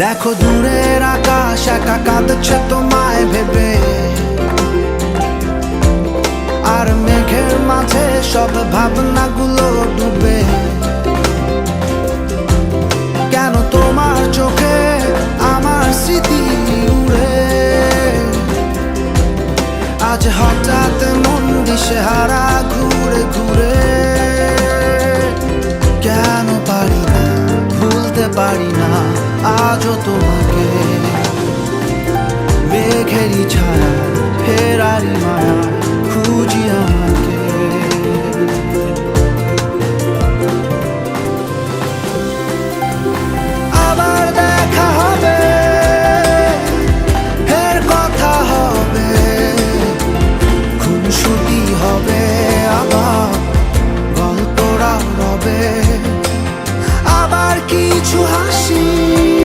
দেখো দূরের আকাশ একা কাঁদছে তোমায় ভেবে, আর মেঘের মাঝে সব ভাবনাগুলো ডুবে। কেন তোমার চোখে আমার স্মৃতি উড়ে, আজ হঠাৎ মন দিশেহারা ঘুরে ঘুরে। কেন পারি না ভুলতে পারি না আজও তোমাকে, মেঘেরই ছায়া ফেরারি মায়া খুঁজি আমি।